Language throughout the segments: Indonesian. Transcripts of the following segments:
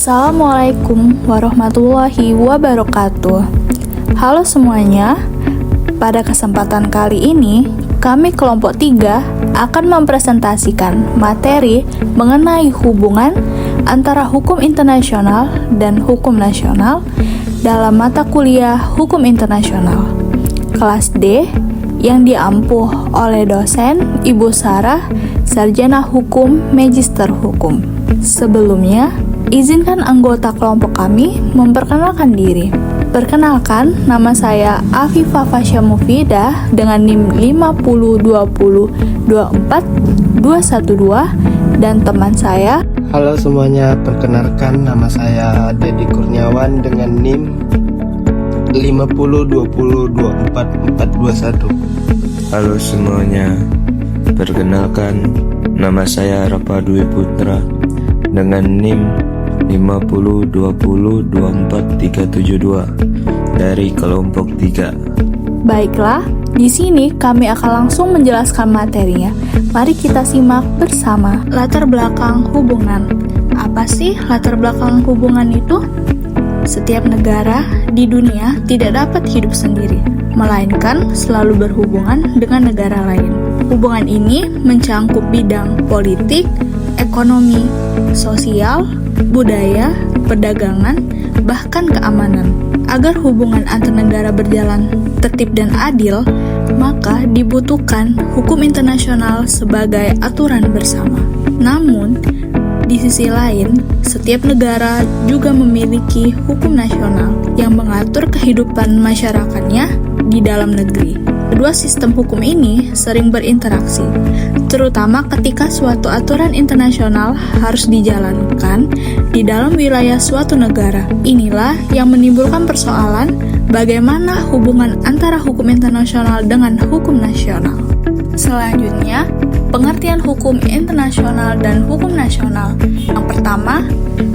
Assalamualaikum warahmatullahi wabarakatuh. Halo semuanya. Pada kesempatan kali ini, kami kelompok 3 akan mempresentasikan materi mengenai hubungan antara hukum internasional dan hukum nasional dalam mata kuliah Hukum Internasional kelas D yang diampuh oleh dosen Ibu Sarah, Sarjana Hukum Magister Hukum. Sebelumnya, izinkan anggota kelompok kami memperkenalkan diri. Perkenalkan, nama saya Afifah Fasya Mufidah dengan NIM 502024212 dan teman saya. Halo semuanya, perkenalkan nama saya Dedi Kurniawan dengan NIM 502024421. Halo semuanya, perkenalkan nama saya Rafa Dwi Putra dengan NIM 502024372 dari kelompok 3. Baiklah, di sini kami akan langsung menjelaskan materinya. Mari kita simak bersama. Latar belakang hubungan. Apa sih latar belakang hubungan itu? Setiap negara di dunia tidak dapat hidup sendiri, melainkan selalu berhubungan dengan negara lain. Hubungan ini mencangkup bidang politik, ekonomi, sosial, budaya, perdagangan, bahkan keamanan. Agar hubungan antar negara berjalan tertib dan adil, maka dibutuhkan hukum internasional sebagai aturan bersama. Namun, di sisi lain, setiap negara juga memiliki hukum nasional yang mengatur kehidupan masyarakatnya di dalam negeri. Kedua sistem hukum ini sering berinteraksi, terutama ketika suatu aturan internasional harus dijalankan di dalam wilayah suatu negara. Inilah yang menimbulkan persoalan bagaimana hubungan antara hukum internasional dengan hukum nasional. Selanjutnya, pengertian hukum internasional dan hukum nasional. Yang pertama,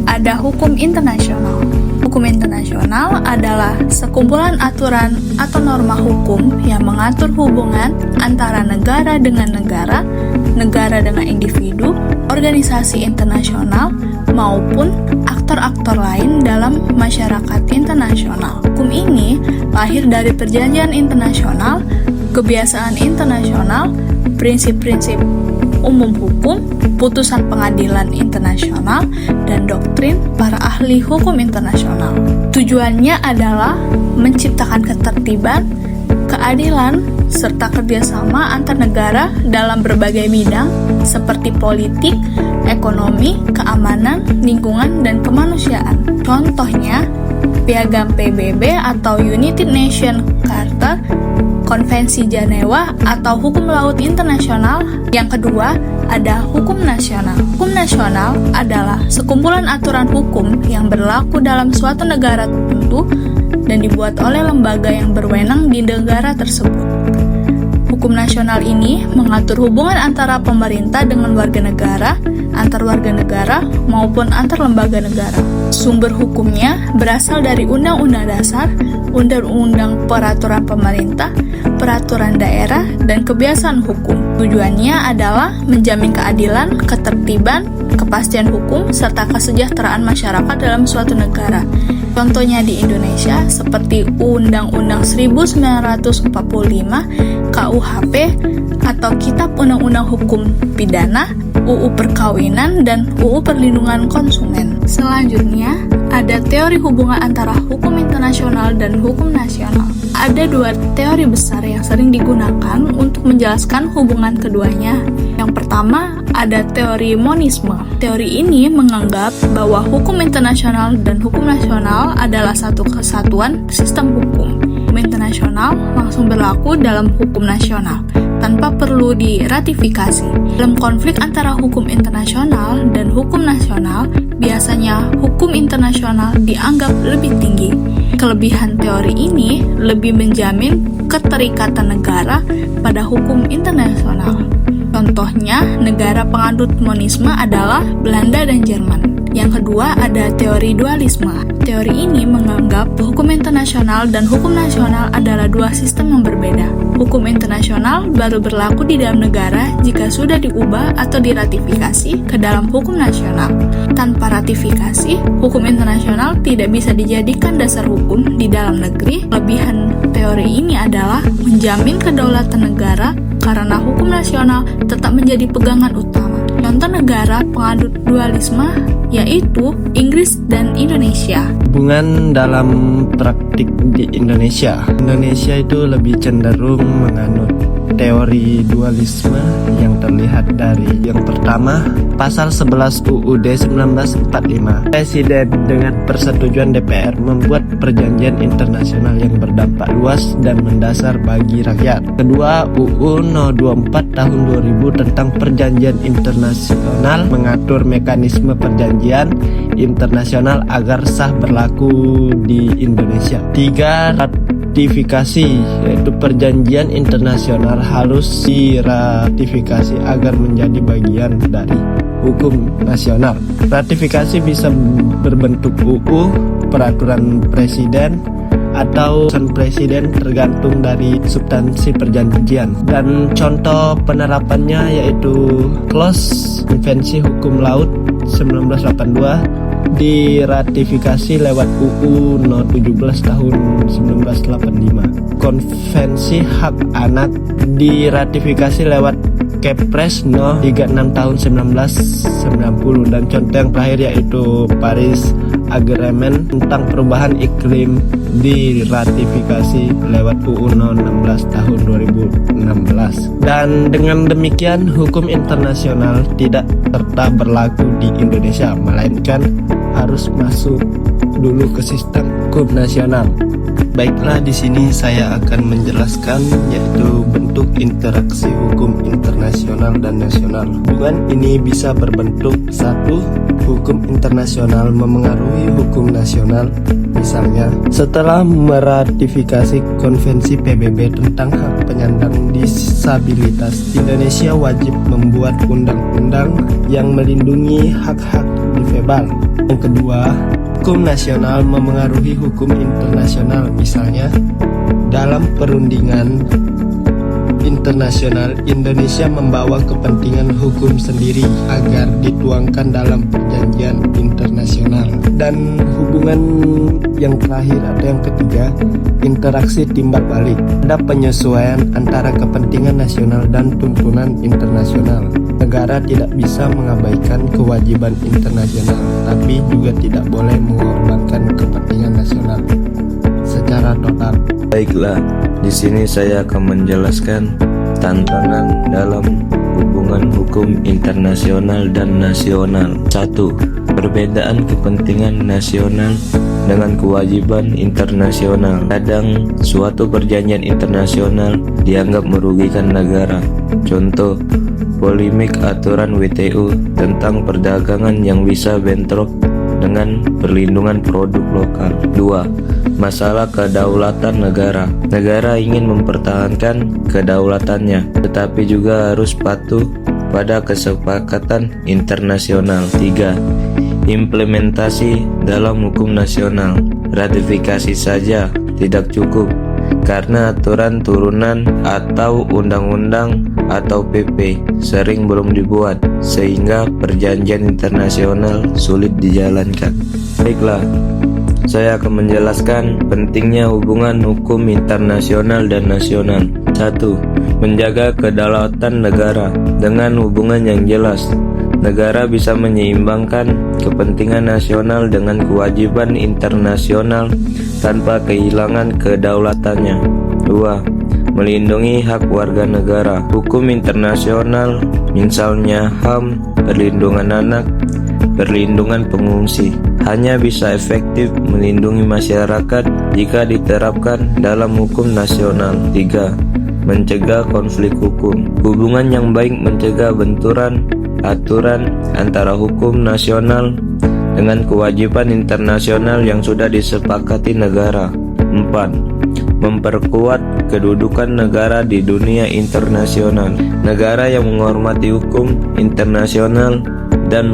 ada hukum internasional. Hukum internasional adalah sekumpulan aturan atau norma hukum yang mengatur hubungan antara negara dengan negara, negara dengan individu, organisasi internasional, maupun aktor-aktor lain dalam masyarakat internasional. Hukum ini lahir dari perjanjian internasional, kebiasaan internasional, prinsip-prinsip umum hukum, putusan pengadilan internasional, dan doktrin para ahli hukum internasional. Tujuannya adalah menciptakan ketertiban, keadilan, serta kerjasama antar negara dalam berbagai bidang seperti politik, ekonomi, keamanan, lingkungan, dan kemanusiaan. Contohnya, Piagam PBB atau United Nations Charter, Konvensi Jenewa atau Hukum Laut Internasional. Yang kedua, ada hukum nasional. Hukum nasional adalah sekumpulan aturan hukum yang berlaku dalam suatu negara tertentu dan dibuat oleh lembaga yang berwenang di negara tersebut. Hukum nasional ini mengatur hubungan antara pemerintah dengan warga negara, antar warga negara, maupun antar lembaga negara. Sumber hukumnya berasal dari Undang-Undang Dasar, Undang-Undang Peraturan Pemerintah, Peraturan Daerah, dan Kebiasaan Hukum. Tujuannya adalah menjamin keadilan, ketertiban, kepastian hukum, serta kesejahteraan masyarakat dalam suatu negara. Contohnya di Indonesia seperti Undang-Undang 1945, KUHP, atau Kitab Undang-Undang Hukum Pidana, UU Perkawinan, dan UU Perlindungan Konsumen. Selanjutnya, ada teori hubungan antara hukum internasional dan hukum nasional. Ada dua teori besar yang sering digunakan untuk menjelaskan hubungan keduanya. Yang pertama, ada teori monisme. Teori ini menganggap bahwa hukum internasional dan hukum nasional adalah satu kesatuan sistem hukum. Hukum internasional langsung berlaku dalam hukum nasional tanpa perlu diratifikasi. Dalam konflik antara hukum internasional dan hukum nasional, biasanya hukum internasional dianggap lebih tinggi. Kelebihan teori ini lebih menjamin keterikatan negara pada hukum internasional. Contohnya, negara pengadut monisme adalah Belanda dan Jerman. Yang kedua ada teori dualisme. Teori ini menganggap hukum internasional dan hukum nasional adalah dua sistem yang berbeda. Hukum internasional baru berlaku di dalam negara jika sudah diubah atau diratifikasi ke dalam hukum nasional. Tanpa ratifikasi, hukum internasional tidak bisa dijadikan dasar hukum di dalam negeri. Kelebihan teori ini adalah menjamin kedaulatan negara karena hukum nasional tetap menjadi pegangan utama. Contoh negara pengadut dualisme yaitu Inggris dan Indonesia. Hubungan dalam praktik di Indonesia. Indonesia itu lebih cenderung menganut teori dualisme yang terlihat dari yang pertama, pasal 11 UUD 1945. Presiden dengan persetujuan DPR membuat perjanjian internasional yang berdampak luas dan mendasar bagi rakyat. Kedua, UU No 24 tahun 2000 tentang perjanjian internasional mengatur mekanisme perjanjian internasional agar sah berlaku di Indonesia. Tiga, ratifikasi, yaitu perjanjian internasional harus diratifikasi agar menjadi bagian dari hukum nasional. Ratifikasi bisa berbentuk UU, peraturan presiden, atau keputusan presiden tergantung dari substansi perjanjian. Dan contoh penerapannya yaitu Clause Konvensi Hukum Laut 1982 diratifikasi lewat UU No 17 tahun 1985. Konvensi Hak Anak diratifikasi lewat Kepres No 36 tahun 1990. Dan contoh yang terakhir yaitu Paris Agreement tentang perubahan iklim diratifikasi lewat UU No 16 tahun 2016. Dan dengan demikian hukum internasional tidak serta berlaku di Indonesia, melainkan harus masuk dulu ke sistem hukum nasional. Baiklah, di sini saya akan menjelaskan yaitu bentuk interaksi hukum internasional dan nasional. Hubungan ini bisa berbentuk satu, hukum internasional memengaruhi hukum nasional. Misalnya, setelah meratifikasi Konvensi PBB tentang hak penyandang disabilitas, Indonesia wajib membuat undang-undang yang melindungi hak-hak difabel. Yang kedua, hukum nasional memengaruhi hukum internasional. Misalnya, dalam perundingan internasional, Indonesia membawa kepentingan hukum sendiri agar dituangkan dalam perjanjian internasional. Dan hubungan yang terakhir atau yang ketiga, interaksi timbal balik. Ada penyesuaian antara kepentingan nasional dan tuntunan internasional. Negara tidak bisa mengabaikan kewajiban internasional, tapi juga tidak boleh mengorbankan kepentingan nasional secara total. Baiklah, di sini saya akan menjelaskan tantangan dalam hubungan hukum internasional dan nasional. 1. Perbedaan kepentingan nasional dengan kewajiban internasional. Kadang suatu perjanjian internasional dianggap merugikan negara. Contoh, polemik aturan WTO tentang perdagangan yang bisa bentrok dengan perlindungan produk lokal. 2. Masalah kedaulatan negara. Negara ingin mempertahankan kedaulatannya, tetapi juga harus patuh pada kesepakatan internasional. 3. Implementasi dalam hukum nasional. Ratifikasi saja tidak cukup, karena aturan turunan atau undang-undang atau PP sering belum dibuat, sehingga perjanjian internasional sulit dijalankan. Baiklah, saya akan menjelaskan pentingnya hubungan hukum internasional dan nasional. 1. Menjaga kedaulatan negara. Dengan hubungan yang jelas, negara bisa menyeimbangkan kepentingan nasional dengan kewajiban internasional tanpa kehilangan kedaulatannya. 2. Melindungi hak warga negara. Hukum internasional, misalnya HAM, perlindungan anak, perlindungan pengungsi, hanya bisa efektif melindungi masyarakat jika diterapkan dalam hukum nasional. 3. Mencegah konflik hukum. Hubungan yang baik mencegah benturan aturan antara hukum nasional dengan kewajiban internasional yang sudah disepakati negara. 4. Memperkuat kedudukan negara di dunia internasional. Negara yang menghormati hukum internasional dan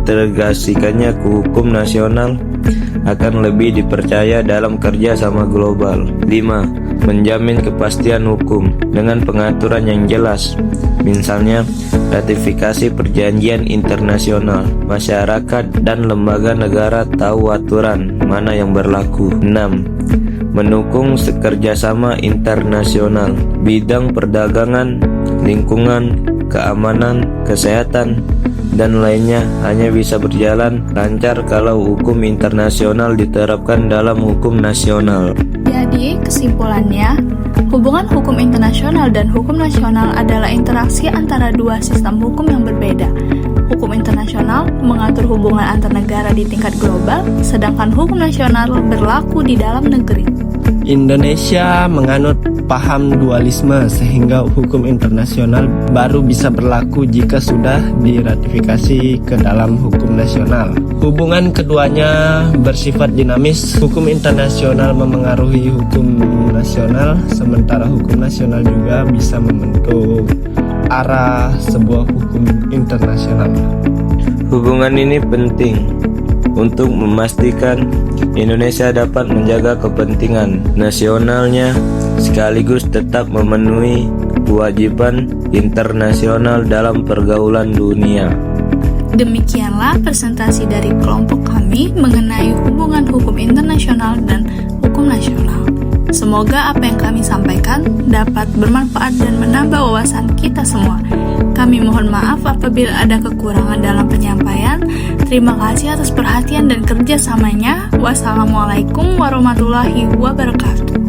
mengintegrasikannya ke hukum nasional akan lebih dipercaya dalam kerja sama global. 5. Menjamin kepastian hukum dengan pengaturan yang jelas. Misalnya, ratifikasi perjanjian internasional. Masyarakat dan lembaga negara tahu aturan mana yang berlaku. 6. Mendukung kerjasama internasional bidang perdagangan, lingkungan, keamanan, kesehatan, dan lainnya hanya bisa berjalan lancar kalau hukum internasional diterapkan dalam hukum nasional. Jadi, kesimpulannya, hubungan hukum internasional dan hukum nasional adalah interaksi antara dua sistem hukum yang berbeda. Hukum internasional mengatur hubungan antar negara di tingkat global, sedangkan hukum nasional berlaku di dalam negeri. Indonesia menganut paham dualisme sehingga hukum internasional baru bisa berlaku jika sudah diratifikasi ke dalam hukum nasional. Hubungan keduanya bersifat dinamis. Hukum internasional memengaruhi hukum nasional, sementara hukum nasional juga bisa membentuk arah sebuah hukum internasional. Hubungan ini penting untuk memastikan Indonesia dapat menjaga kepentingan nasionalnya sekaligus tetap memenuhi kewajiban internasional dalam pergaulan dunia. Demikianlah presentasi dari kelompok kami mengenai hubungan hukum internasional dan hukum nasional. Semoga apa yang kami sampaikan dapat bermanfaat dan menambah wawasan kita semua. Kami mohon maaf apabila ada kekurangan dalam penyampaian. Terima kasih atas perhatian dan kerjasamanya. Wassalamualaikum warahmatullahi wabarakatuh.